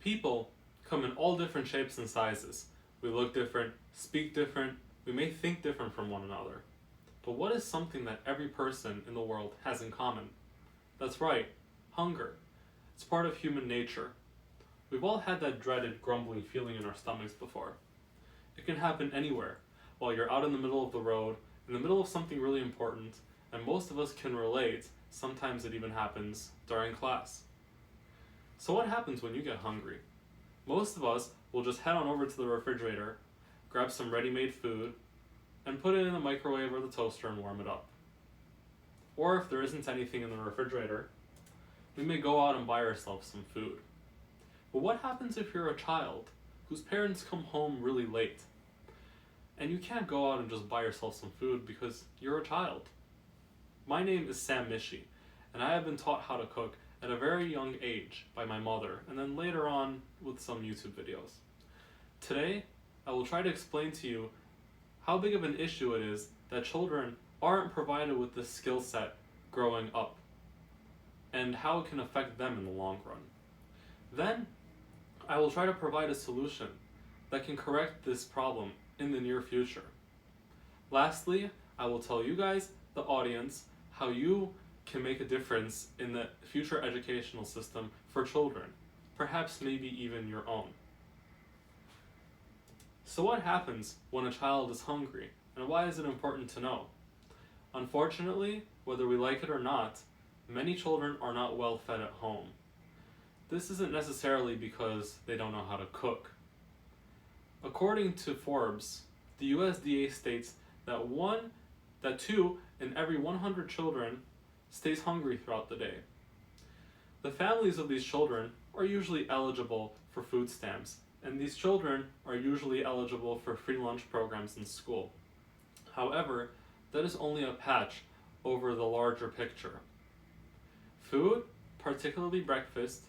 People come in all different shapes and sizes. We look different, speak different, we may think different from one another. But what is something that every person in the world has in common? That's right, hunger. It's part of human nature. We've all had that dreaded grumbling feeling in our stomachs before. It can happen anywhere, while you're out in the middle of the road, in the middle of something really important, and most of us can relate. Sometimes it even happens during class. So what happens when you get hungry? Most of us will just head on over to the refrigerator, grab some ready-made food, and put it in the microwave or the toaster and warm it up. Or if there isn't anything in the refrigerator, we may go out and buy ourselves some food. But what happens if you're a child whose parents come home really late? And you can't go out and just buy yourself some food because you're a child. My name is Sam Mishi, and I have been taught how to cook at a very young age by my mother, and then later on with some YouTube videos. Today, I will try to explain to you how big of an issue it is that children aren't provided with this skill set growing up, and how it can affect them in the long run. Then, I will try to provide a solution that can correct this problem in the near future. Lastly, I will tell you guys, the audience, how you can make a difference in the future educational system for children, perhaps maybe even your own. So what happens when a child is hungry, and why is it important to know? Unfortunately, whether we like it or not, many children are not well fed at home. This isn't necessarily because they don't know how to cook. According to Forbes, the USDA states that 2 in every 100 children stays hungry throughout the day. The families of these children are usually eligible for food stamps, and these children are usually eligible for free lunch programs in school. However, that is only a patch over the larger picture. Food, particularly breakfast,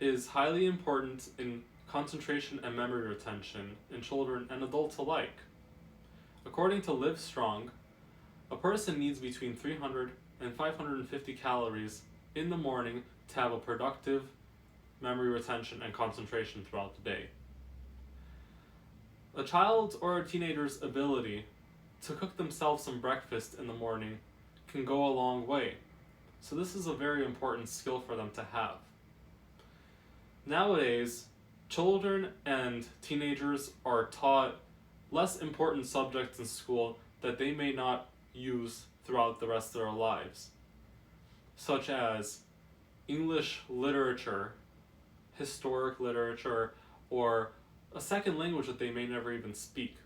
is highly important in concentration and memory retention in children and adults alike. According to Livestrong, a person needs between 300 and 550 calories in the morning to have a productive memory retention and concentration throughout the day. A child's or a teenager's ability to cook themselves some breakfast in the morning can go a long way. So this is a very important skill for them to have. Nowadays, children and teenagers are taught less important subjects in school that they may not use throughout the rest of their lives, such as English literature, historic literature, or a second language that they may never even speak.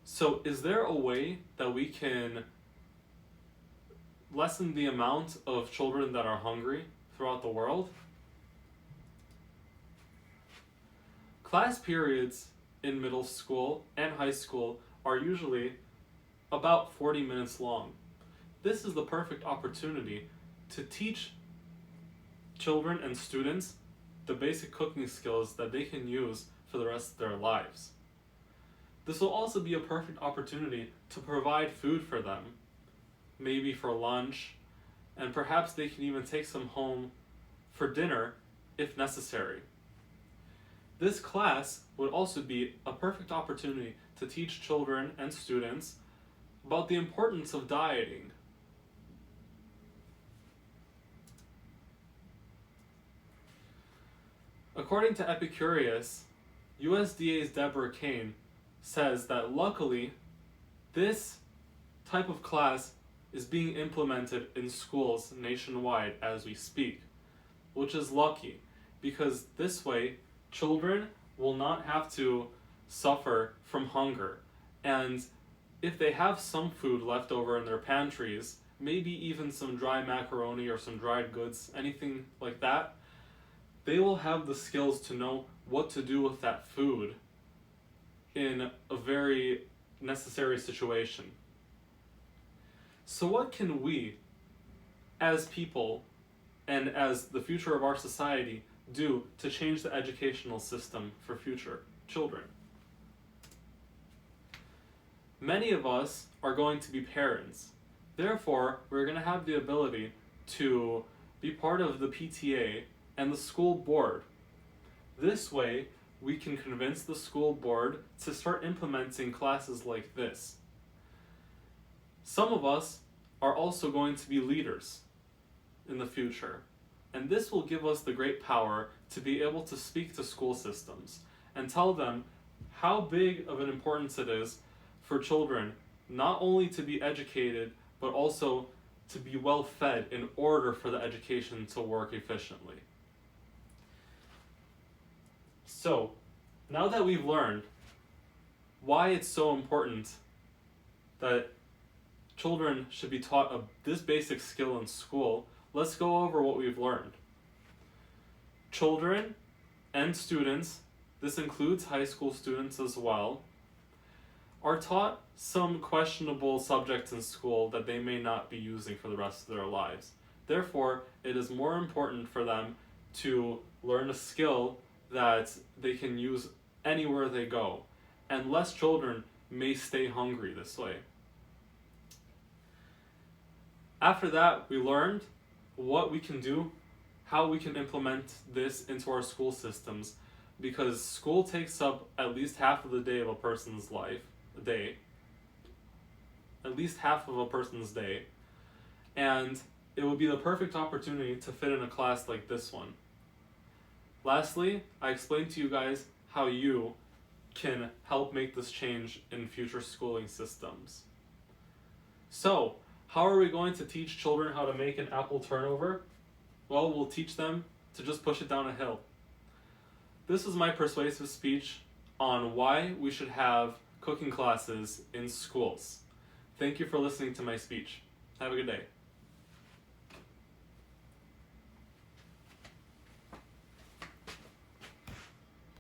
So is there a way that we can lessen the amount of children that are hungry throughout the world? Class periods in middle school and high school are usually about 40 minutes long. This is the perfect opportunity to teach children and students the basic cooking skills that they can use for the rest of their lives. This will also be a perfect opportunity to provide food for them, maybe for lunch, and perhaps they can even take some home for dinner if necessary. This class would also be a perfect opportunity to teach children and students about the importance of dieting. According to Epicurious, USDA's Deborah Kane says that luckily this type of class is being implemented in schools nationwide as we speak, which is lucky because this way children will not have to suffer from hunger, and if they have some food left over in their pantries, maybe even some dry macaroni or some dried goods, anything like that, they will have the skills to know what to do with that food in a very necessary situation. So what can we, as people, and as the future of our society, do to change the educational system for future children? Many of us are going to be parents. Therefore, we're going to have the ability to be part of the PTA and the school board. This way, we can convince the school board to start implementing classes like this. Some of us are also going to be leaders in the future, and this will give us the great power to be able to speak to school systems and tell them how big of an importance it is for children not only to be educated, but also to be well fed in order for the education to work efficiently. So, now that we've learned why it's so important that children should be taught this basic skill in school, let's go over what we've learned. Children and students, this includes high school students as well, are taught some questionable subjects in school that they may not be using for the rest of their lives. Therefore, it is more important for them to learn a skill that they can use anywhere they go, and less children may stay hungry this way. After that, we learned what we can do, how we can implement this into our school systems, because school takes up at least half of the day of a person's life, at least half of a person's day, and it would be the perfect opportunity to fit in a class like this one. Lastly, I explained to you guys how you can help make this change in future schooling systems. So, how are we going to teach children how to make an apple turnover? Well, we'll teach them to just push it down a hill. This is my persuasive speech on why we should have cooking classes in schools. Thank you for listening to my speech. Have a good day.